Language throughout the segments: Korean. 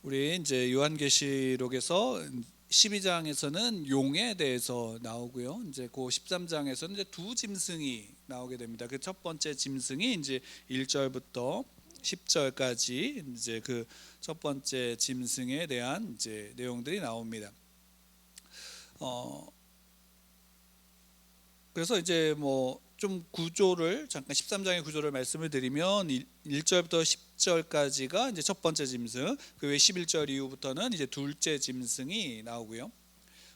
우리 이제 요한계시록에서 12장에서는 용에 대해서 나오고요. 이제 그 13장에서는 이제 두 짐승이 나오게 됩니다. 그 첫 번째 짐승이 이제 1절부터 10절까지 이제 그 첫 번째 짐승에 대한 이제 내용들이 나옵니다. 그래서 이제 뭐 좀 구조를 잠깐 13장의 구조를 말씀을 드리면 1절부터 10절까지가 이제 첫 번째 짐승, 그 외 11절 이후부터는 이제 둘째 짐승이 나오고요.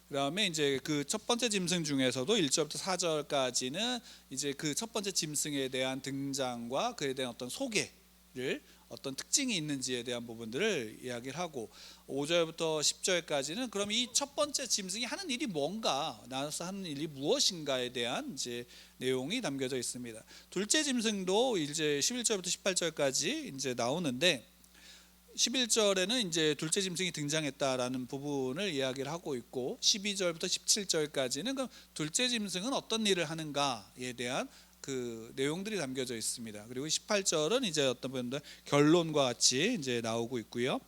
그다음에 이제 그 첫 번째 짐승 중에서도 1절부터 4절까지는 이제 그 첫 번째 짐승에 대한 등장과 그에 대한 어떤 소개를 어떤 특징이 있는지에 대한 부분들을 이야기를 하고 5절부터 10절까지는 그럼 이 첫 번째 짐승이 하는 일이 뭔가, 나서 하는 일이 무엇인가에 대한 이제 내용이 담겨져 있습니다. 둘째 짐승도 이제 11절부터 18절까지 이제 나오는데 11절에는 이제 둘째 짐승이 등장했다라는 부분을 이야기를 하고 있고 12절부터 17절까지는 그럼 둘째 짐승은 어떤 일을 하는가에 대한 그 내용들이 담겨져 있습니다. 그리고 18절은 이제 어떤 분들 결론과 같이 이제 나오고 있고요.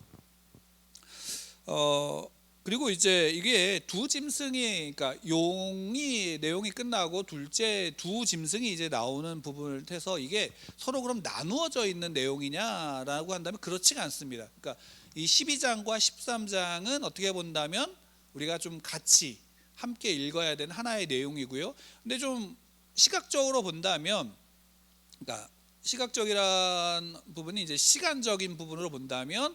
그리고 이제 이게 두 짐승이, 그러니까 용이 내용이 끝나고 둘째 두 짐승이 이제 나오는 부분을 해서 이게 서로 그럼 나누어져 있는 내용이냐라고 한다면 그렇지가 않습니다. 그러니까 이 12장과 13장은 어떻게 본다면 우리가 좀 같이 함께 읽어야 되는 하나의 내용이고요. 근데 좀 시각적으로 본다면, 그러니까 시각적이란 부분이 이제 시간적인 부분으로 본다면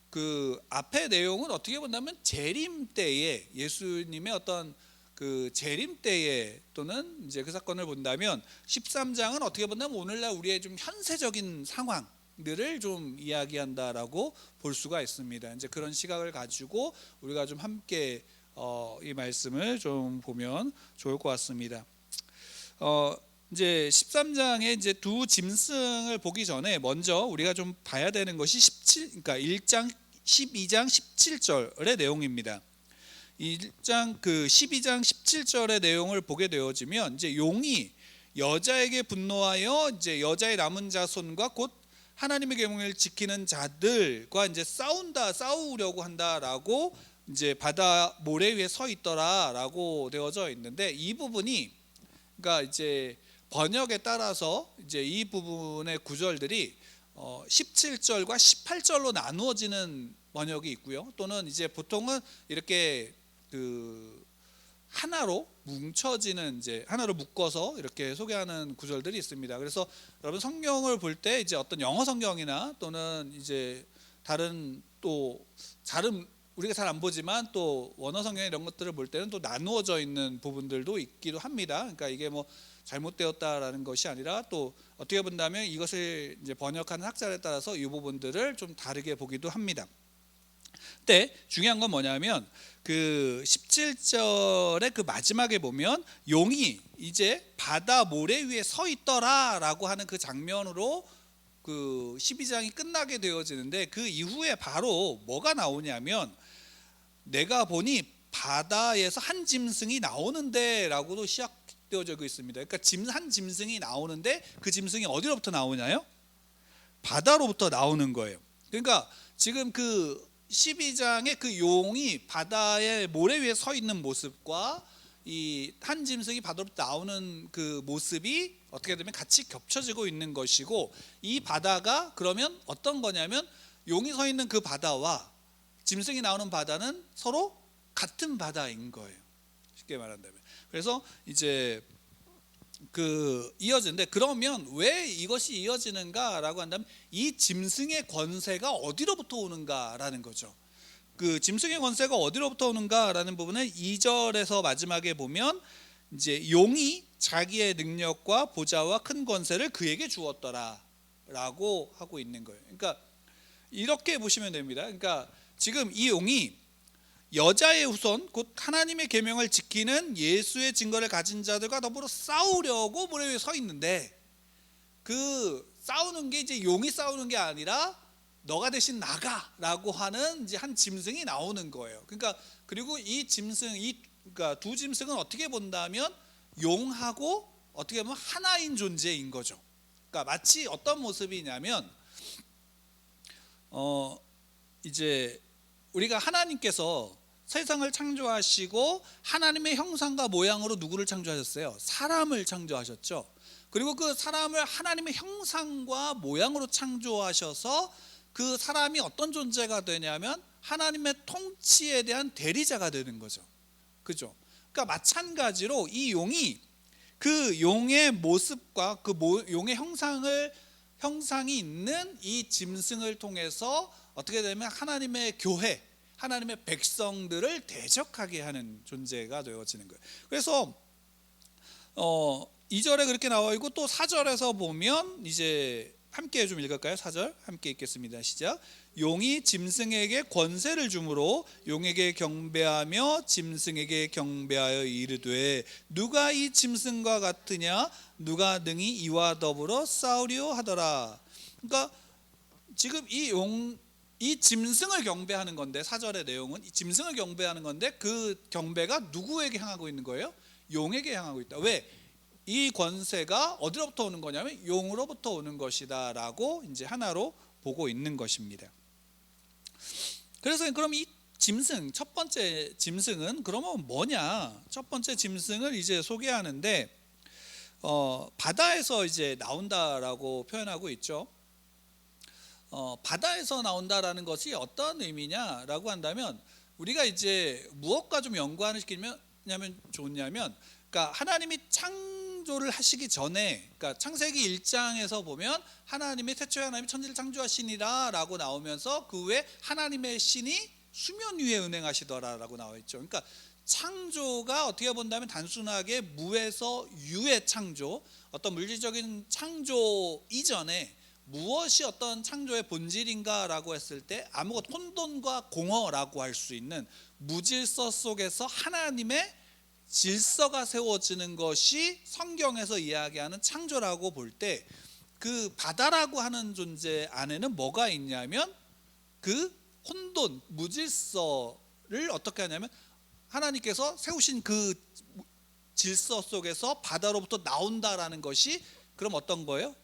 그 앞의 내용은 어떻게 본다면 재림 때에 예수님의 어떤 그 재림 때에 또는 이제 그 사건을 본다면 13장은 어떻게 본다면 오늘날 우리의 좀 현세적인 상황들을 좀 이야기한다라고 볼 수가 있습니다. 이제 그런 시각을 가지고 우리가 좀 함께 이 말씀을 좀 보면 좋을 것 같습니다. 이제 13장에 이제 두 짐승을 보기 전에 먼저 우리가 좀 봐야 되는 것이 12장 12장 17절의 내용입니다. 1장 그 12장 17절의 내용을 보게 되어지면 이제 용이 여자에게 분노하여 이제 여자의 남은 자손과 곧 하나님의 계명을 지키는 자들과 이제 싸우려고 한다라고 이제 바다 모래 위에 서 있더라라고 되어져 있는데, 이 부분이 그러니까 이제 번역에 따라서 이제 이 부분의 구절들이 17절과 18절로 나누어지는 번역이 있고요. 또는 이제 보통은 이렇게 그 하나로 뭉쳐지는, 이제 하나로 묶어서 이렇게 소개하는 구절들이 있습니다. 그래서 여러분 성경을 볼 때 이제 어떤 영어 성경이나 또는 이제 다른 우리가 잘 안 보지만 또 원어 성경 이런 것들을 볼 때는 또 나누어져 있는 부분들도 있기도 합니다. 그러니까 이게 뭐 잘못되었다라는 것이 아니라 또 어떻게 본다면 이것을 이제 번역하는 학자에 따라서 이 부분들을 좀 다르게 보기도 합니다. 근데 중요한 건 뭐냐면 그 17절의 그 마지막에 보면 용이 이제 바다 모래 위에 서 있더라라고 하는 그 장면으로 그 12장이 끝나게 되어지는데, 그 이후에 바로 뭐가 나오냐면 내가 보니 바다에서 한 짐승이 나오는데 라고도 시작되어져 있습니다. 그러니까 한 짐승이 나오는데 그 짐승이 어디로부터 나오냐요? 바다로부터 나오는 거예요. 그러니까 지금 그 12장의 그 용이 바다의 모래 위에 서 있는 모습과 이 한 짐승이 바다로부터 나오는 그 모습이 어떻게 되면 같이 겹쳐지고 있는 것이고, 이 바다가 그러면 어떤 거냐면 용이 서 있는 그 바다와 짐승이 나오는 바다는 서로 같은 바다인 거예요. 쉽게 말한다면. 그래서 이제 그 이어지는데, 그러면 왜 이것이 이어지는가라고 한다면 이 짐승의 권세가 어디로부터 오는가라는 거죠. 그 짐승의 권세가 어디로부터 오는가라는 부분은 2절에서 마지막에 보면 이제 용이 자기의 능력과 보좌와 큰 권세를 그에게 주었더라라고 하고 있는 거예요. 그러니까 이렇게 보시면 됩니다. 그러니까 지금 이 용이 여자의 후손 곧 하나님의 계명을 지키는 예수의 증거를 가진 자들과 더불어 싸우려고 모래 위에 서 있는데, 그 싸우는 게 이제 용이 싸우는 게 아니라 너가 대신 나가라고 하는 이제 한 짐승이 나오는 거예요. 그러니까 그리고 이 짐승, 그러니까 두 짐승은 어떻게 본다면 용하고 어떻게 보면 하나인 존재인 거죠. 그러니까 마치 어떤 모습이냐면 이제 우리가 하나님께서 세상을 창조하시고 하나님의 형상과 모양으로 누구를 창조하셨어요? 사람을 창조하셨죠. 그리고 그 사람을 하나님의 형상과 모양으로 창조하셔서 그 사람이 어떤 존재가 되냐면 하나님의 통치에 대한 대리자가 되는 거죠. 그죠? 그러니까 마찬가지로 이 용이 그 용의 모습과 그 용의 형상이 있는 이 짐승을 통해서 어떻게 되면 하나님의 교회, 하나님의 백성들을 대적하게 하는 존재가 되어지는 거예요. 그래서 2절에 그렇게 나와 있고 또 4절에서 보면 이제 함께 좀 읽을까요? 4절 함께 읽겠습니다. 시작. 용이 짐승에게 권세를 주므로 용에게 경배하며 짐승에게 경배하여 이르되 누가 이 짐승과 같으냐 누가 능히 이와 더불어 싸우리오 하더라. 그러니까 지금 이 짐승을 경배하는 건데 4절의 내용은 이 짐승을 경배하는 건데 그 경배가 누구에게 향하고 있는 거예요? 용에게 향하고 있다. 왜? 이 권세가 어디로부터 오는 거냐면 용으로부터 오는 것이다 라고 이제 하나로 보고 있는 것입니다. 그래서 그럼 이 짐승, 첫 번째 짐승은 그러면 뭐냐? 첫 번째 짐승을 이제 소개하는데 바다에서 이제 나온다라고 표현하고 있죠. 바다에서 나온다라는 것이 어떤 의미냐라고 한다면 우리가 이제 무엇과 좀 연관을 시키면 좋냐면 그러니까 하나님이 창조를 하시기 전에, 그러니까 창세기 1장에서 보면 하나님이 태초에 하나님이 천지를 창조하시니라 라고 나오면서 그 후에 하나님의 신이 수면 위에 운행하시더라 라고 나와 있죠. 그러니까 창조가 어떻게 본다면 단순하게 무에서 유의 창조, 어떤 물질적인 창조 이전에 무엇이 어떤 창조의 본질인가 라고 했을 때 아무것도 혼돈과 공허라고 할 수 있는 무질서 속에서 하나님의 질서가 세워지는 것이 성경에서 이야기하는 창조라고 볼 때 그 바다라고 하는 존재 안에는 뭐가 있냐면 그 혼돈, 무질서를 어떻게 하냐면 하나님께서 세우신 그 질서 속에서 바다로부터 나온다라는 것이 그럼 어떤 거예요?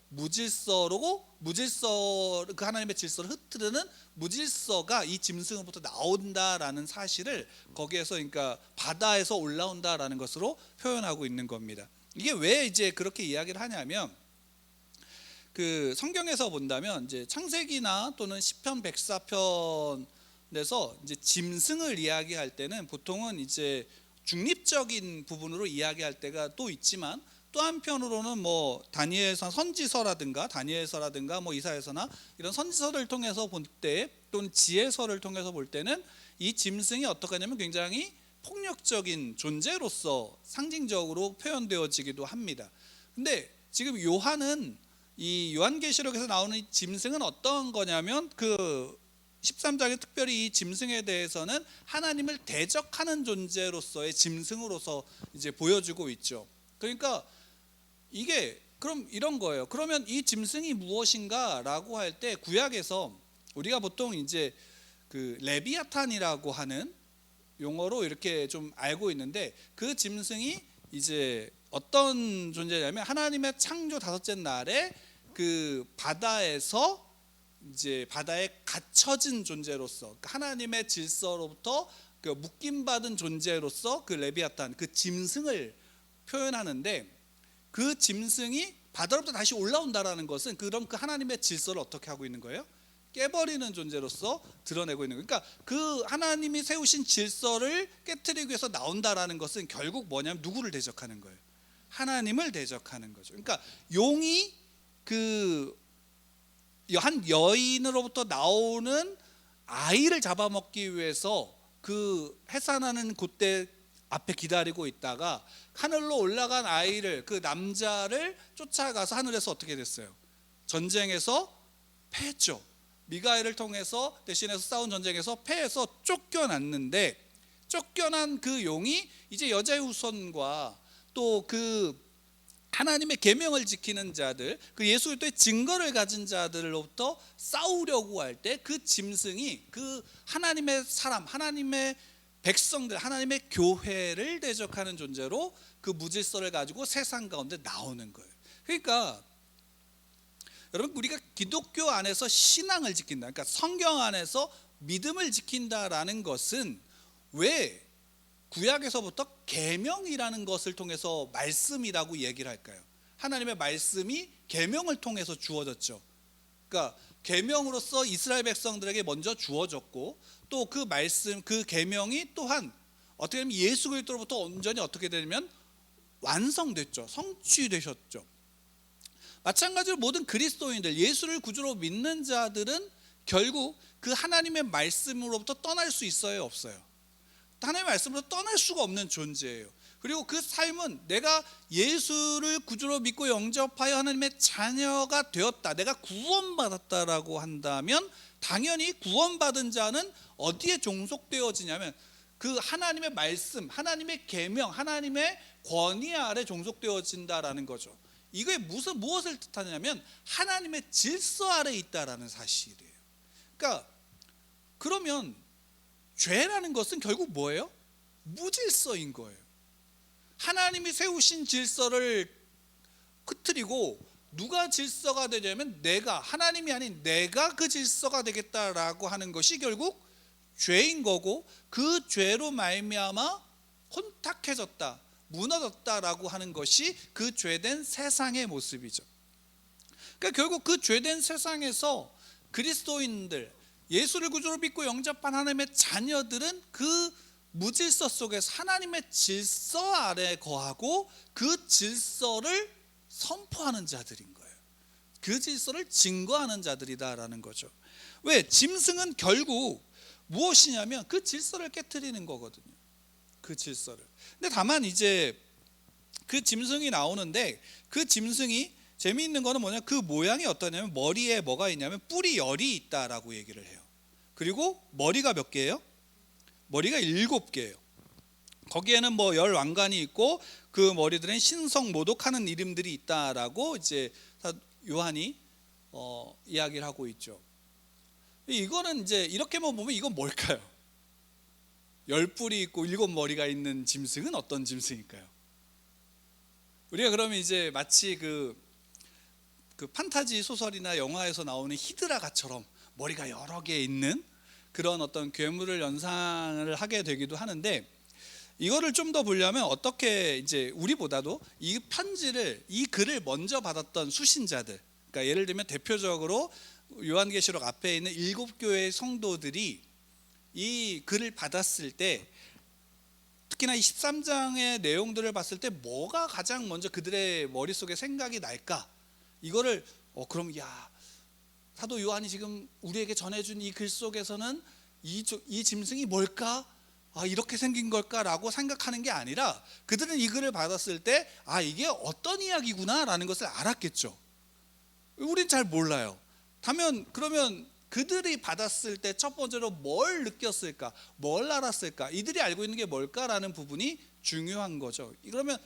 그 하나님의 질서를 흐트르는 무질서가 이 짐승으로부터 나온다라는 사실을 거기에서 그러니까 바다에서 올라온다라는 것으로 표현하고 있는 겁니다. 이게 왜 이제 그렇게 이야기를 하냐면 그 성경에서 본다면 이제 창세기나 또는 시편 104편에서 이제 짐승을 이야기할 때는 보통은 이제 중립적인 부분으로 이야기할 때가 또 있지만 또 한편으로는 뭐 다니엘서 선지서라든가 뭐 이사야서나 이런 선지서를 통해서 볼 때 또는 지혜서를 통해서 볼 때는 이 짐승이 어떻게 하냐면 굉장히 폭력적인 존재로서 상징적으로 표현되어지기도 합니다. 근데 지금 요한은 이 요한계시록에서 나오는 이 짐승은 어떤 거냐면 그 13장에 특별히 이 짐승에 대해서는 하나님을 대적하는 존재로서의 짐승으로서 이제 보여주고 있죠. 그러니까 이게 그럼 이런 거예요. 그러면 이 짐승이 무엇인가라고 할 때 구약에서 우리가 보통 이제 그 레비아탄이라고 하는 용어로 이렇게 좀 알고 있는데 그 짐승이 이제 어떤 존재냐면 하나님의 창조 다섯째 날에 그 바다에서 이제 바다에 갇혀진 존재로서 그러니까 하나님의 질서로부터 그 묶임받은 존재로서 그 레비아탄 그 짐승을 표현하는데 그 짐승이 바다로부터 다시 올라온다라는 것은 그럼 그 하나님의 질서를 어떻게 하고 있는 거예요? 깨버리는 존재로서 드러내고 있는 거예요. 그러니까 그 하나님이 세우신 질서를 깨트리기 위해서 나온다라는 것은 결국 뭐냐면 누구를 대적하는 거예요? 하나님을 대적하는 거죠. 그러니까 용이 그 한 여인으로부터 나오는 아이를 잡아먹기 위해서 그 해산하는 그때 앞에 기다리고 있다가 하늘로 올라간 아이를 그 남자를 쫓아가서 하늘에서 어떻게 됐어요? 전쟁에서 패했죠. 미가엘을 통해서 대신해서 싸운 전쟁에서 패해서 쫓겨났는데 쫓겨난 그 용이 이제 여자의 후손과 또 그 하나님의 계명을 지키는 자들, 그 예수 그리스도의 증거를 가진 자들로부터 싸우려고 할 때 그 짐승이 그 하나님의 사람, 하나님의 백성들, 하나님의 교회를 대적하는 존재로 그 무질서를 가지고 세상 가운데 나오는 거예요. 그러니까 여러분, 우리가 기독교 안에서 신앙을 지킨다, 그러니까 성경 안에서 믿음을 지킨다라는 것은 왜 구약에서부터 계명이라는 것을 통해서 말씀이라고 얘기를 할까요? 하나님의 말씀이 계명을 통해서 주어졌죠. 그러니까 계명으로서 이스라엘 백성들에게 먼저 주어졌고, 또 그 말씀, 그 계명이 또한 어떻게 보면 예수 그리스도로부터 온전히 어떻게 되냐면 완성됐죠. 성취되셨죠. 마찬가지로 모든 그리스도인들, 예수를 구주로 믿는 자들은 결국 그 하나님의 말씀으로부터 떠날 수 있어요, 없어요? 하나님의 말씀으로 떠날 수가 없는 존재예요. 그리고 그 삶은 내가 예수를 구주로 믿고 영접하여 하나님의 자녀가 되었다, 내가 구원받았다라고 한다면 당연히 구원받은 자는 어디에 종속되어지냐면 그 하나님의 말씀, 하나님의 계명, 하나님의 권위 아래 종속되어진다라는 거죠. 이게 무엇을 뜻하냐면 하나님의 질서 아래 있다라는 사실이에요. 그러니까 그러면 죄라는 것은 결국 뭐예요? 무질서인 거예요. 하나님이 세우신 질서를 흐트리고 누가 질서가 되냐면 내가, 하나님이 아닌 내가 그 질서가 되겠다라고 하는 것이 결국 죄인 거고, 그 죄로 말미암아 혼탁해졌다, 무너졌다라고 하는 것이 그 죄된 세상의 모습이죠. 그러니까 결국 그 죄된 세상에서 그리스도인들, 예수를 구주로 믿고 영접한 하나님의 자녀들은 그 무질서 속에서 하나님의 질서 아래 거하고 그 질서를 선포하는 자들인 거예요. 그 질서를 증거하는 자들이다라는 거죠. 왜? 짐승은 결국 무엇이냐면 그 질서를 깨트리는 거거든요. 그 질서를. 근데 다만 이제 그 짐승이 나오는데, 그 짐승이 재미있는 거는 뭐냐, 그 모양이 어떠냐면 머리에 뭐가 있냐면 뿔이 열이 있다라고 얘기를 해요. 그리고 머리가 몇 개예요? 머리가 7개예요. 거기에는 뭐 열 왕관이 있고 그 머리들은 신성모독하는 이름들이 있다라고 이제 요한이 이야기를 하고 있죠. 이거는 이제 이렇게만 보면 이건 뭘까요? 10뿔이 있고 7머리가 있는 짐승은 어떤 짐승일까요? 우리가 그러면 이제 마치 그 판타지 소설이나 영화에서 나오는 히드라가처럼 머리가 여러 개 있는 그런 어떤 괴물을 연상을 하게 되기도 하는데, 이거를 좀 더 보려면 어떻게, 이제 우리보다도 이 편지를, 이 글을 먼저 받았던 수신자들, 그러니까 예를 들면 대표적으로 요한계시록 앞에 있는 7교회의 성도들이 이 글을 받았을 때, 특히나 이 13장의 내용들을 봤을 때 뭐가 가장 먼저 그들의 머릿속에 생각이 날까? 이거를 그럼 사도 요한이 지금 우리에게 전해준 이 글 속에서는 이 짐승이 뭘까? 이렇게 생긴 걸까라고 생각하는 게 아니라, 그들은 이 글을 받았을 때 이게 어떤 이야기구나 라는 것을 알았겠죠. 우린 잘 몰라요. 그러면 그들이 받았을 때 첫 번째로 뭘 느꼈을까, 뭘 알았을까, 이들이 알고 있는 게 뭘까라는 부분이 중요한 거죠. 그러면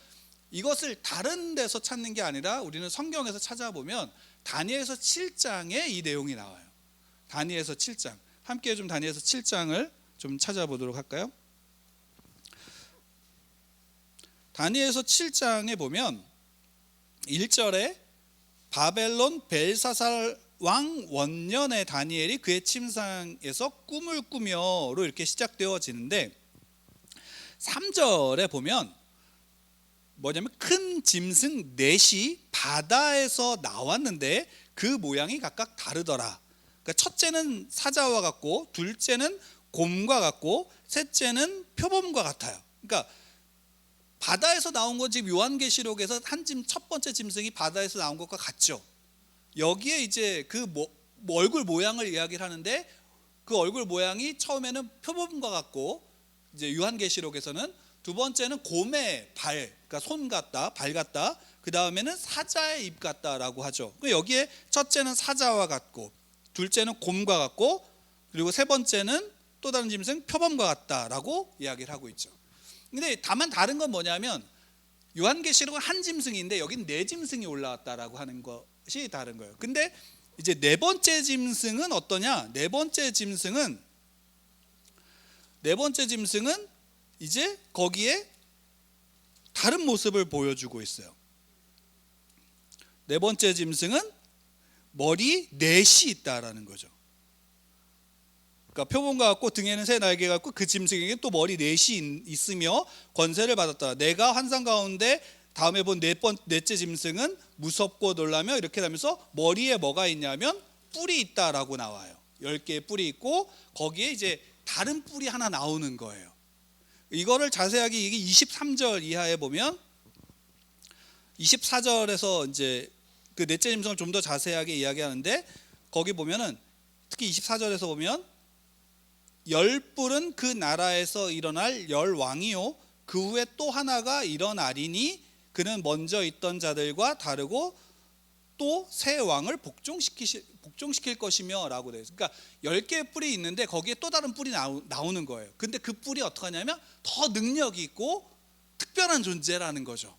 이것을 다른 데서 찾는 게 아니라 우리는 성경에서 찾아보면 다니엘서 7장에 이 내용이 나와요. 다니엘서 7장, 함께 좀 다니엘서 7장을 좀 찾아보도록 할까요? 다니엘서 7장에 보면 1절에 바벨론 벨사살 왕 원년에 다니엘이 그의 침상에서 꿈을 꾸며로 이렇게 시작되어지는데, 3절에 보면 뭐냐면 큰 짐승 넷이 바다에서 나왔는데 그 모양이 각각 다르더라. 그러니까 첫째는 사자와 같고, 둘째는 곰과 같고, 셋째는 표범과 같아요. 그러니까 바다에서 나온 건 지금 요한계시록에서 첫 번째 짐승이 바다에서 나온 것과 같죠. 여기에 이제 그 얼굴 모양을 이야기를 하는데, 그 얼굴 모양이 처음에는 표범과 같고, 이제 요한계시록에서는 두 번째는 곰의 발, 그러니까 손 같다, 발 같다. 그 다음에는 사자의 입 같다라고 하죠. 여기에 첫째는 사자와 같고, 둘째는 곰과 같고, 그리고 세 번째는 또 다른 짐승 표범과 같다라고 이야기를 하고 있죠. 근데 다만 다른 건 뭐냐면 요한계시록은 한 짐승인데 여긴 4짐승이 올라왔다라고 하는 것이 다른 거예요. 근데 이제 네 번째 짐승은 어떠냐? 네 번째 짐승은 이제 거기에 다른 모습을 보여주고 있어요. 네 번째 짐승은 머리 넷이 있다라는 거죠. 그러니까 표범과 같고 등에는 새 날개가 있고 그 짐승에게 또 머리 넷이 있으며 권세를 받았다. 내가 환상 가운데 다음에 본 넷째 짐승은 무섭고 놀라며 이렇게 하면서 머리에 뭐가 있냐면 뿔이 있다라고 나와요. 10개의 뿔이 있고 거기에 이제 다른 뿔이 하나 나오는 거예요. 이거를 자세하게 이게 23절 이하에 보면 24절에서 이제 그 넷째 짐승을 좀 더 자세하게 이야기하는데 거기 보면은 특히 24절에서 보면 10뿔은 그 나라에서 일어날 10왕이요 그 후에 또 하나가 일어나리니 그는 먼저 있던 자들과 다르고 또 새 왕을 복종시킬 것이며 라고 되어 있어요. 그러니까 10개의 뿔이 있는데 거기에 또 다른 뿔이 나오는 거예요. 근데 그 뿔이 어떻게 하냐면 더 능력이 있고 특별한 존재라는 거죠.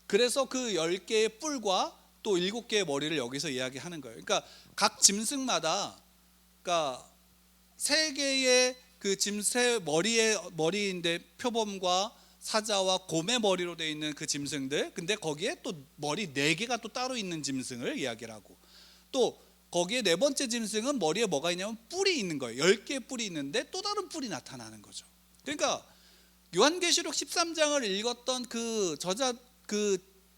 그래서 그 10개의 뿔과 또 7개의 머리를 여기서 이야기하는 거예요. 그러니까 각 짐승마다 그러니까 3개의 그 짐새 머리인데 표범과 사자와 곰의 머리로 되어 있는 그 짐승들, 근데 거기에 또 머리 4개가 또 따로 있는 짐승을 이야기를 하고 또 거기에 네 번째 짐승은 머리에 뭐가 있냐면 뿔이 있는 거예요. 10개의 뿔이 있는데 또 다른 뿔이 나타나는 거죠. 그러니까 요한계시록 13장을 읽었던 그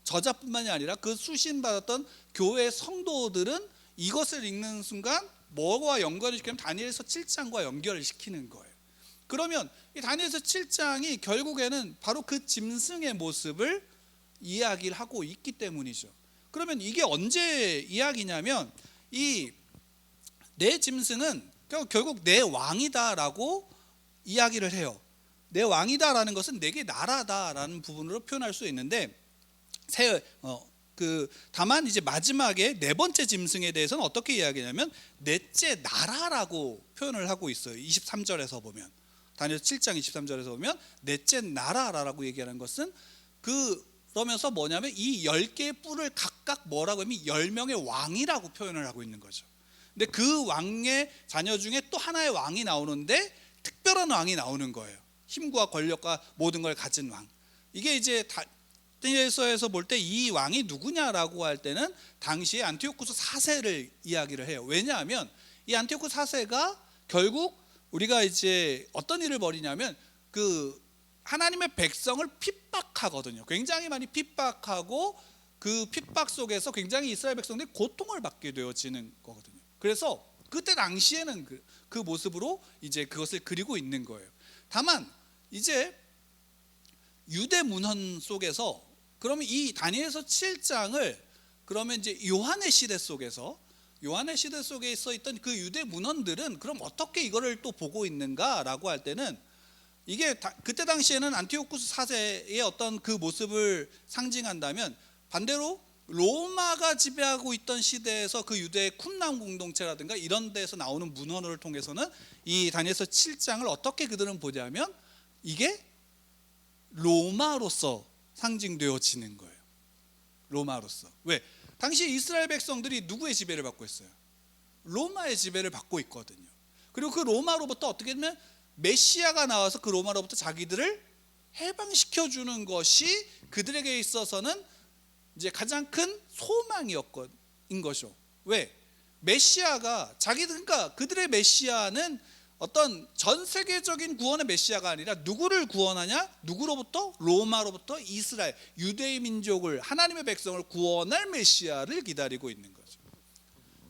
저자뿐만이 아니라 그 수신받았던 교회 성도들은 이것을 읽는 순간 뭐와 연관을 시키면 다니엘서 7장과 연결을 시키는 거예요. 그러면 이 다니엘서 7장이 결국에는 바로 그 짐승의 모습을 이야기를 하고 있기 때문이죠. 그러면 이게 언제 이야기냐면 이 내 짐승은 결국 내 왕이다라고 이야기를 해요. 내 왕이다라는 것은 내게 나라다라는 부분으로 표현할 수 있는데 다만 이제 마지막에 네 번째 짐승에 대해서는 어떻게 이야기하냐면 넷째 나라라고 표현을 하고 있어요. 23절에서 보면 다니엘 7장 23절에서 보면 넷째 나라라고 얘기하는 것은 그러면서 뭐냐면 이 10개의 뿔을 각각 뭐라고 하면 10명의 왕이라고 표현을 하고 있는 거죠. 근데 그 왕의 자녀 중에 또 하나의 왕이 나오는데 특별한 왕이 나오는 거예요. 힘과 권력과 모든 걸 가진 왕. 이게 이제 다니엘서에서 볼 때 이 왕이 누구냐라고 할 때는 당시에 안티오쿠스 4세를 이야기를 해요. 왜냐하면 이 안티오쿠스 4세가 결국 우리가 이제 어떤 일을 벌이냐면 그 하나님의 백성을 핍박하거든요. 굉장히 많이 핍박하고 그 핍박 속에서 굉장히 이스라엘 백성들이 고통을 받게 되어지는 거거든요. 그래서 그때 당시에는 그 모습으로 이제 그것을 그리고 있는 거예요. 다만 이제 유대 문헌 속에서 그러면 이 다니엘서 7장을 그러면 이제 요한의 시대 속에 써 있던 그 유대 문헌들은 그럼 어떻게 이거를 또 보고 있는가라고 할 때는 이게 그때 당시에는 안티오쿠스 4세의 어떤 그 모습을 상징한다면 반대로 로마가 지배하고 있던 시대에서 그 유대의 쿰람 공동체라든가 이런 데서 나오는 문헌을 통해서는 이 다니엘서 7장을 어떻게 그들은 보냐면 이게 로마로서 상징되어지는 거예요. 로마로서. 왜? 당시 이스라엘 백성들이 누구의 지배를 받고 있어요? 로마의 지배를 받고 있거든요. 그리고 그 로마로부터 어떻게 되면 메시아가 나와서 그 로마로부터 자기들을 해방시켜 주는 것이 그들에게 있어서는 이제 가장 큰 소망인 거죠. 왜? 메시아가 그러니까 그들의 메시아는 어떤 전 세계적인 구원의 메시아가 아니라 누구를 구원하냐? 누구로부터? 로마로부터 이스라엘, 유대의 민족을, 하나님의 백성을 구원할 메시아를 기다리고 있는 거죠.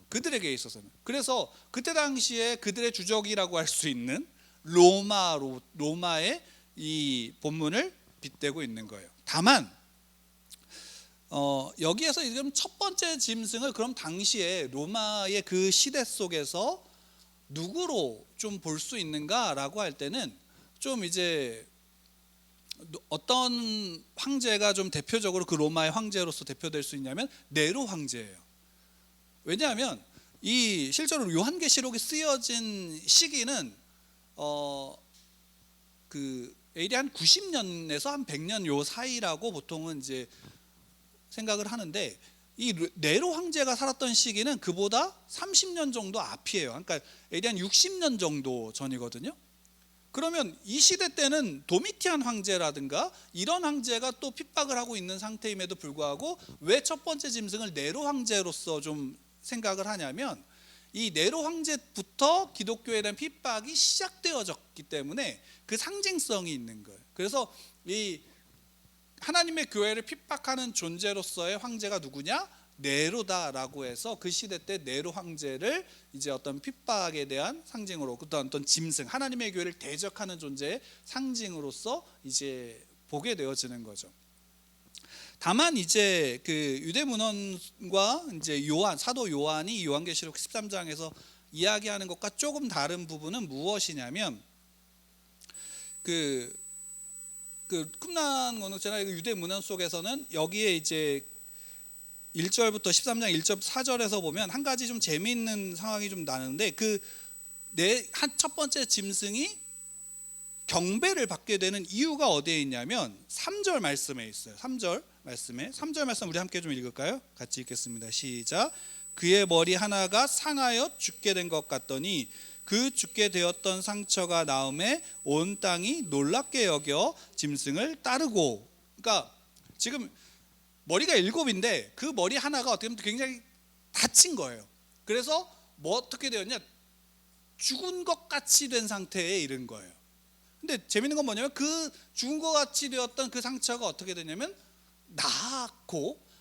그들에게 있어서는. 그래서 그때 당시에 그들의 주적이라고 할 수 있는 로마의 이 본문을 빗대고 있는 거예요. 다만 여기에서 지금 첫 번째 짐승을 그럼 당시에 로마의 그 시대 속에서 누구로 좀 볼 수 있는가라고 할 때는 좀 이제 어떤 황제가 좀 대표적으로 그 로마의 황제로서 대표될 수 있냐면 네로 황제예요. 왜냐하면 이 실제로 요한계시록이 쓰여진 시기는 그 AD 한 90년에서 한 100년 요 사이라고 보통은 이제 생각을 하는데 이 네로 황제가 살았던 시기는 그보다 30년 정도 앞이에요. 그러니까 AD 한 60년 정도 전이거든요. 그러면 이 시대 때는 도미티안 황제라든가 이런 황제가 또 핍박을 하고 있는 상태임에도 불구하고 왜 첫 번째 짐승을 네로 황제로서 좀 생각을 하냐면 이 네로 황제부터 기독교에 대한 핍박이 시작되어졌기 때문에 그 상징성이 있는 거예요. 그래서 이 하나님의 교회를 핍박하는 존재로서의 황제가 누구냐? 네로다라고 해서 그 시대 때 네로 황제를 이제 어떤 핍박에 대한 상징으로, 어떤 짐승, 하나님의 교회를 대적하는 존재의 상징으로서 이제 보게 되어지는 거죠. 다만 이제 그 유대 문헌과 이제 사도 요한이 요한계시록 13장에서 이야기하는 것과 조금 다른 부분은 무엇이냐면 그 쿰란 원어체나 유대 문헌 속에서는 여기에 이제 1절부터 13장 1절 4절에서 보면 한 가지 좀 재미있는 상황이 좀 나는데 첫 번째 짐승이 경배를 받게 되는 이유가 어디에 있냐면 3절 말씀에 있어요. 3절 말씀 우리 함께 좀 읽을까요? 같이 읽겠습니다. 시작. 그의 머리 하나가 상하여 죽게 된 것 같더니 그 죽게 되었던 상처가 나음에 온 땅이 놀랍게 여겨 짐승을 따르고. 그러니까 지금 머리가 7인데 그 머리 하나가 어떻게 보면 굉장히 다친 거예요. 그래서 어떻게 되었냐? 죽은 것 같이 된 상태에 이른 거예요. 근데 재밌는 건 뭐냐면 그 죽은 것 같이 되었던 그 상처가 어떻게 되냐면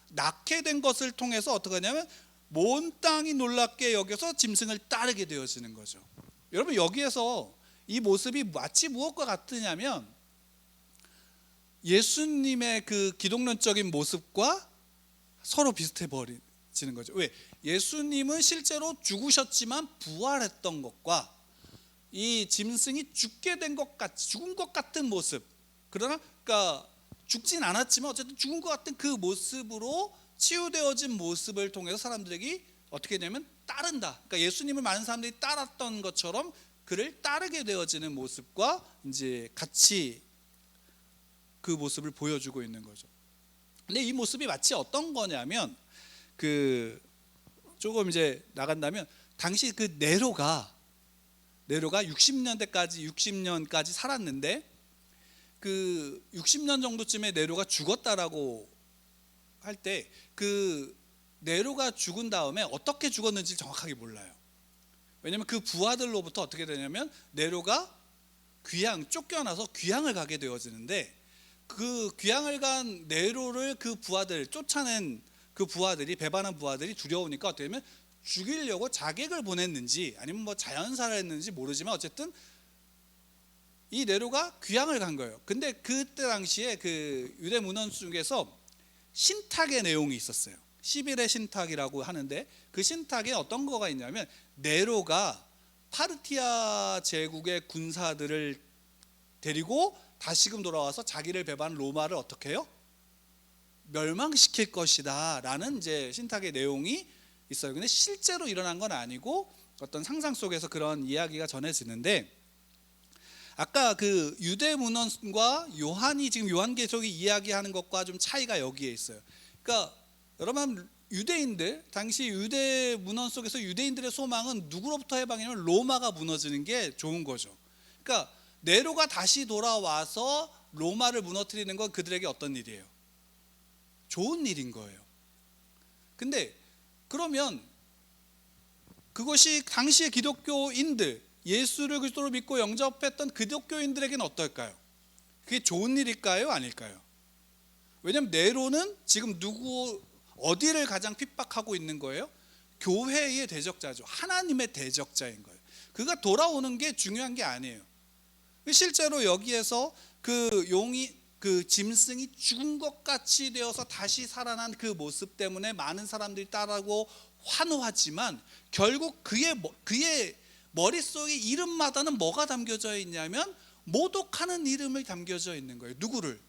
낳게 된 것을 통해서 어떻게 하냐면 온 땅이 놀랍게 여겨서 짐승을 따르게 되어지는 거죠. 여러분, 여기에서 이 모습이 마치 무엇과 같으냐면 예수님의 그 기독론적인 모습과 서로 비슷해 버리는 거죠. 왜? 예수님은 실제로 죽으셨지만 부활했던 것과 이 짐승이 죽게 된 것 같이, 죽은 것 같은 모습, 그러니까 죽진 않았지만 어쨌든 죽은 것 같은 그 모습으로 치유되어진 모습을 통해서 사람들에게 어떻게 되냐면 따른다. 그러니까 예수님을 많은 사람들이 따랐던 것처럼 그를 따르게 되어지는 모습과 이제 같이 그 모습을 보여주고 있는 거죠. 근데 이 모습이 마치 어떤 거냐면 조금 이제 나간다면 당시 그 네로가 60년까지 살았는데 그 60년 정도쯤에 네로가 죽었다라고 할 때 그 네로가 죽은 다음에 어떻게 죽었는지 정확하게 몰라요. 왜냐하면 그 부하들로부터 어떻게 되냐면 네로가 쫓겨나서 귀향을 가게 되어지는데 그 귀향을 간 네로를 그 부하들 쫓아낸 그 부하들이, 배반한 부하들이 두려우니까 어떻게 되면 죽이려고 자객을 보냈는지 아니면 뭐 자연사를 했는지 모르지만 어쨌든 이 네로가 귀향을 간 거예요. 근데 그때 당시에 그 유대 문헌 중에서 신탁의 내용이 있었어요. 11의 신탁이라고 하는데 그 신탁에 어떤 거가 있냐면 네로가 파르티아 제국의 군사들을 데리고 다시금 돌아와서 자기를 배반한 로마를 어떻게 해요? 멸망시킬 것이다 라는 이제 신탁의 내용이 있어요. 근데 실제로 일어난 건 아니고 어떤 상상 속에서 그런 이야기가 전해지는데, 아까 그 유대 문헌과 요한이 지금 요한계시록이 이야기하는 것과 좀 차이가 여기에 있어요. 그러니까 여러분, 유대인들 당시 유대 문헌 속에서 유대인들의 소망은 누구로부터 해방이냐면 로마가 무너지는 게 좋은 거죠. 그러니까 네로가 다시 돌아와서 로마를 무너뜨리는 건 그들에게 어떤 일이에요? 좋은 일인 거예요. 근데 그러면 그것이 당시의 기독교인들, 예수를 그리스도로 믿고 영접했던 기독교인들에게는 어떨까요? 그게 좋은 일일까요? 아닐까요? 왜냐하면 네로는 지금 어디를 가장 핍박하고 있는 거예요? 교회의 대적자죠. 하나님의 대적자인 거예요. 그가 돌아오는 게 중요한 게 아니에요. 실제로 여기에서 그 짐승이 죽은 것 같이 되어서 다시 살아난 그 모습 때문에 많은 사람들이 따라고 환호하지만 결국 그의 머릿속에 이름마다는 뭐가 담겨져 있냐면 모독하는 이름이 담겨져 있는 거예요. 누구를?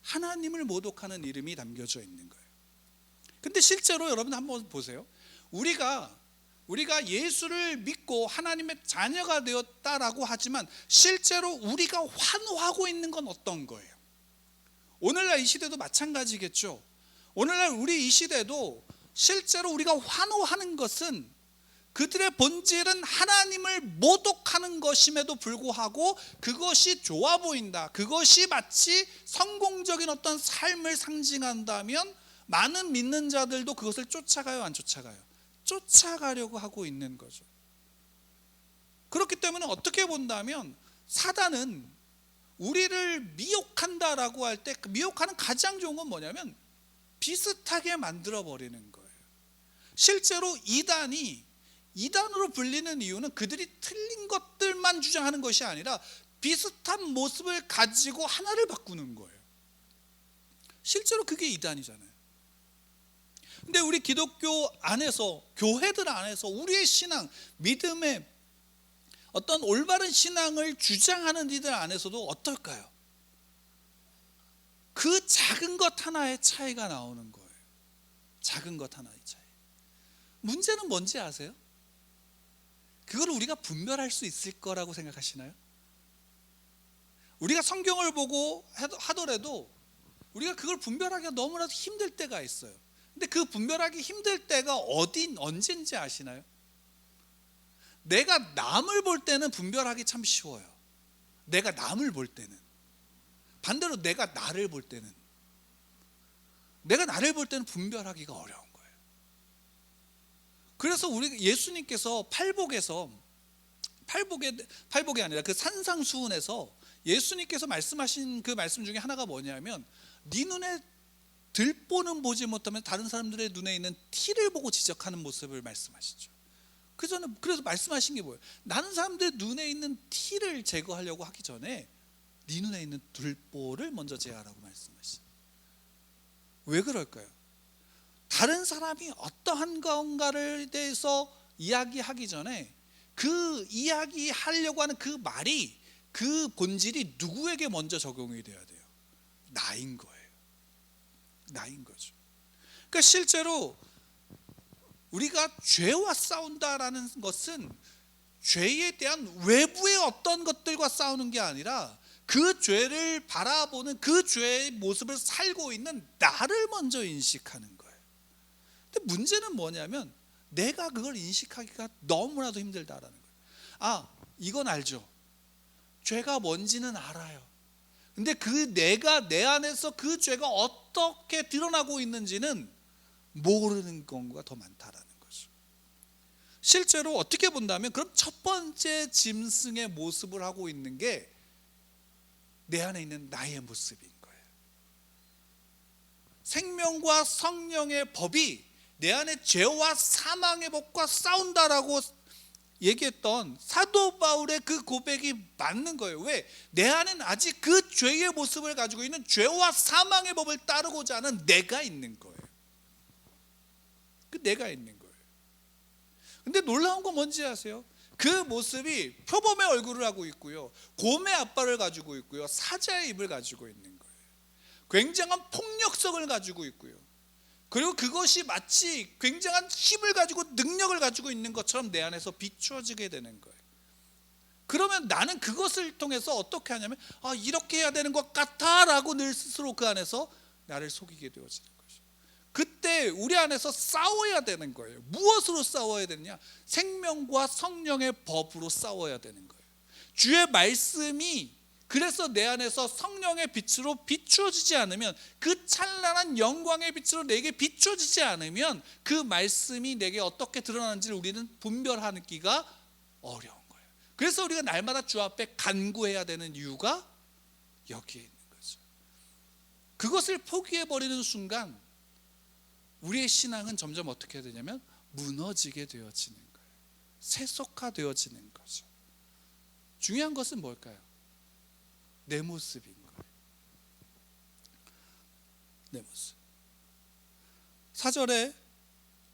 하나님을 모독하는 이름이 담겨져 있는 거예요. 근데 실제로 여러분 한번 보세요. 우리가 예수를 믿고 하나님의 자녀가 되었다라고 하지만 실제로 우리가 환호하고 있는 건 어떤 거예요? 오늘날 이 시대도 마찬가지겠죠. 오늘날 우리 이 시대도 실제로 우리가 환호하는 것은 그들의 본질은 하나님을 모독하는 것임에도 불구하고 그것이 좋아 보인다, 그것이 마치 성공적인 어떤 삶을 상징한다면 많은 믿는 자들도 그것을 쫓아가요, 안 쫓아가요? 쫓아가려고 하고 있는 거죠. 그렇기 때문에 어떻게 본다면 사단은 우리를 미혹한다라고 할 때 그 미혹하는 가장 좋은 건 뭐냐면 비슷하게 만들어 버리는 거예요. 실제로 이단으로 불리는 이유는 그들이 틀린 것들만 주장하는 것이 아니라 비슷한 모습을 가지고 하나를 바꾸는 거예요. 실제로 그게 이단이잖아요. 근데 우리 기독교 안에서, 교회들 안에서 우리의 신앙, 믿음의 어떤 올바른 신앙을 주장하는 이들 안에서도 어떨까요? 그 작은 것 하나의 차이가 나오는 거예요. 작은 것 하나의 차이. 문제는 뭔지 아세요? 그걸 우리가 분별할 수 있을 거라고 생각하시나요? 우리가 성경을 보고 하더라도 우리가 그걸 분별하기가 너무나도 힘들 때가 있어요. 근데 그 분별하기 힘들 때가 언제인지 아시나요? 내가 남을 볼 때는 분별하기 참 쉬워요. 내가 남을 볼 때는. 반대로 내가 나를 볼 때는 분별하기가 어려운 거예요. 그래서 우리 예수님께서 팔복이 아니라 그 산상수훈에서 예수님께서 말씀하신 그 말씀 중에 하나가 뭐냐면 네 눈에 들보는 보지 못하면 다른 사람들의 눈에 있는 티를 보고 지적하는 모습을 말씀하시죠. 그래서 말씀하신 게 뭐예요? 나는 사람들의 눈에 있는 티를 제거하려고 하기 전에 네 눈에 있는 들보를 먼저 제하라고 말씀하시죠. 왜 그럴까요? 다른 사람이 어떠한 건가를 대해서 이야기하기 전에 그 이야기하려고 하는 그 말이, 그 본질이 누구에게 먼저 적용이 돼야 돼요? 나인 거예요. 나인 거죠. 그러니까 실제로 우리가 죄와 싸운다라는 것은 죄에 대한 외부의 어떤 것들과 싸우는 게 아니라 그 죄를 바라보는, 그 죄의 모습을 살고 있는 나를 먼저 인식하는 거예요. 근데 문제는 뭐냐면 내가 그걸 인식하기가 너무나도 힘들다라는 거예요. 아, 이건 알죠. 죄가 뭔지는 알아요. 근데 내가 내 안에서 그 죄가 어떻게 드러나고 있는지는 모르는 경우가 더 많다라는 거죠. 실제로 어떻게 본다면 그럼 첫 번째 짐승의 모습을 하고 있는 게 내 안에 있는 나의 모습인 거예요. 생명과 성령의 법이 내 안에 죄와 사망의 법과 싸운다라고 얘기했던 사도 바울의 그 고백이 맞는 거예요. 왜? 내 안에는 아직 그 죄의 모습을 가지고 있는 죄와 사망의 법을 따르고자 하는 내가 있는 거예요. 그 내가 있는 거예요. 근데 놀라운 건 뭔지 아세요? 그 모습이 표범의 얼굴을 하고 있고요, 곰의 앞발을 가지고 있고요, 사자의 입을 가지고 있는 거예요. 굉장한 폭력성을 가지고 있고요, 그리고 그것이 마치 굉장한 힘을 가지고 능력을 가지고 있는 것처럼 내 안에서 비추어지게 되는 거예요. 그러면 나는 그것을 통해서 어떻게 하냐면 이렇게 해야 되는 것 같아 라고 늘 스스로 그 안에서 나를 속이게 되어지는 거죠. 그때 우리 안에서 싸워야 되는 거예요. 무엇으로 싸워야 되느냐? 생명과 성령의 법으로 싸워야 되는 거예요. 주의 말씀이 그래서 내 안에서 성령의 빛으로 비추어지지 않으면, 그 찬란한 영광의 빛으로 내게 비추어지지 않으면 그 말씀이 내게 어떻게 드러나는지를 우리는 분별하기가 어려운 거예요. 그래서 우리가 날마다 주 앞에 간구해야 되는 이유가 여기에 있는 거죠. 그것을 포기해버리는 순간 우리의 신앙은 점점 어떻게 되냐면 무너지게 되어지는 거예요. 세속화되어지는 거죠. 중요한 것은 뭘까요? 내 모습인 거예요. 내 모습. 4절에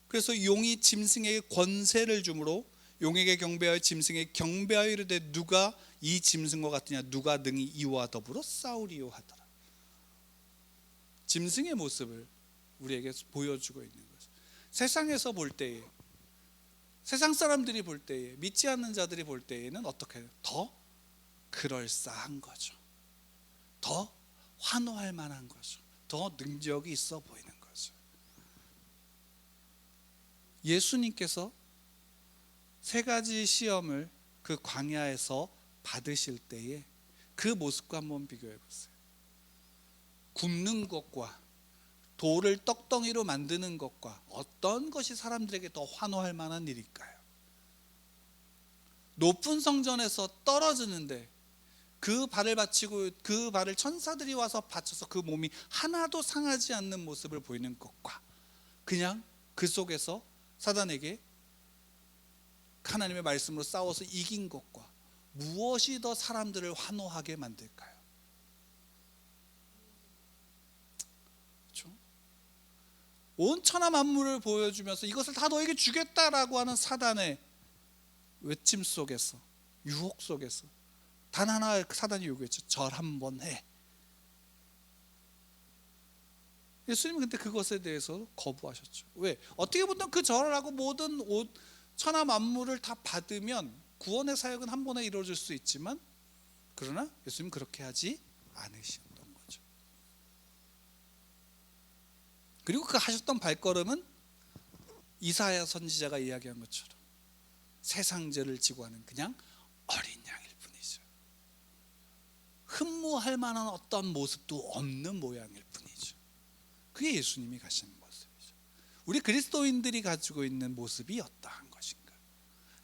그래서 용이 짐승에게 권세를 주므로 용에게 경배하여 짐승에게 경배하여 이르되 누가 이 짐승과 같으냐, 누가 능히 이와 더불어 싸우리요 하더라. 짐승의 모습을 우리에게 보여주고 있는 거죠. 세상에서 볼 때에, 세상 사람들이 볼 때에, 믿지 않는 자들이 볼 때에는 어떻게 해요? 더 그럴싸한 거죠. 더 환호할 만한 거죠. 더 능력이 있어 보이는 거죠. 예수님께서 세 가지 시험을 그 광야에서 받으실 때에 그 모습과 한번 비교해 보세요. 굶는 것과 돌을 떡덩이로 만드는 것과 어떤 것이 사람들에게 더 환호할 만한 일일까요? 높은 성전에서 떨어지는데 그 발을 받치고 그 발을 천사들이 와서 받쳐서 그 몸이 하나도 상하지 않는 모습을 보이는 것과 그냥 그 속에서 사단에게 하나님의 말씀으로 싸워서 이긴 것과 무엇이 더 사람들을 환호하게 만들까요? 그렇죠? 온 천하 만물을 보여주면서 이것을 다 너에게 주겠다라고 하는 사단의 외침 속에서, 유혹 속에서 단 하나 사단이 요구했죠. 절 한번 해. 예수님은 근데 그것에 대해서 거부하셨죠. 왜? 어떻게 보면 그 절하고 모든 천하 만물을 다 받으면 구원의 사역은 한 번에 이루어질 수 있지만, 그러나 예수님은 그렇게 하지 않으셨던 거죠. 그리고 그 하셨던 발걸음은 이사야 선지자가 이야기한 것처럼 세상 죄를 지고 하는 그냥 어린 양일 뿐이죠. 흠모할 만한 어떤 모습도 없는 모양일 뿐이죠. 그게 예수님이 가시는 모습이죠. 우리 그리스도인들이 가지고 있는 모습이 어떠한 것인가?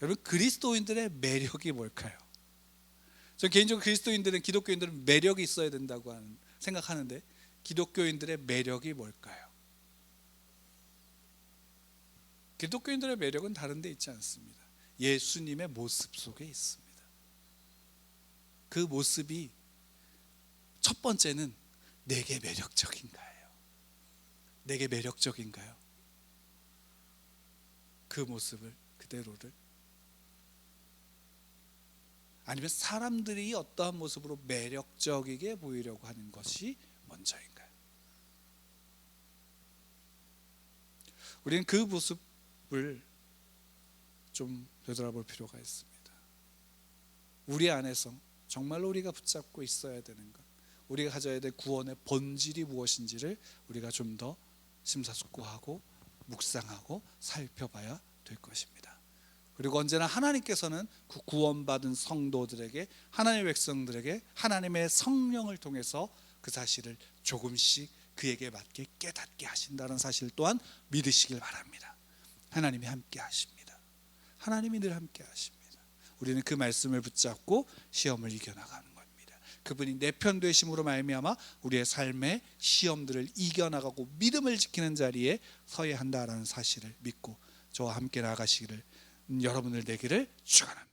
여러분, 그리스도인들의 매력이 뭘까요? 저 개인적으로 그리스도인들은, 기독교인들은 매력이 있어야 된다고 생각하는데, 기독교인들의 매력이 뭘까요? 기독교인들의 매력은 다른 데 있지 않습니다. 예수님의 모습 속에 있습니다. 그 모습이 첫 번째는 내게 매력적인가요? 내게 매력적인가요? 그 모습을, 그대로를? 아니면 사람들이 어떠한 모습으로 매력적이게 보이려고 하는 것이 먼저인가요? 우리는 그 모습을 좀 되돌아볼 필요가 있습니다. 우리 안에서 정말로 우리가 붙잡고 있어야 되는 것, 우리가 가져야 될 구원의 본질이 무엇인지를 우리가 좀 더 심사숙고하고 묵상하고 살펴봐야 될 것입니다. 그리고 언제나 하나님께서는 그 구원받은 성도들에게, 하나님의 백성들에게 하나님의 성령을 통해서 그 사실을 조금씩 그에게 맞게 깨닫게 하신다는 사실 또한 믿으시길 바랍니다. 하나님이 함께 하십니다. 하나님이 늘 함께 하십니다. 우리는 그 말씀을 붙잡고 시험을 이겨나가는 겁니다. 그분이 내 편 되심으로 말미암아 우리의 삶의 시험들을 이겨나가고 믿음을 지키는 자리에 서야 한다라는 사실을 믿고 저와 함께 나아가시기를, 여러분들 되기를 축원합니다.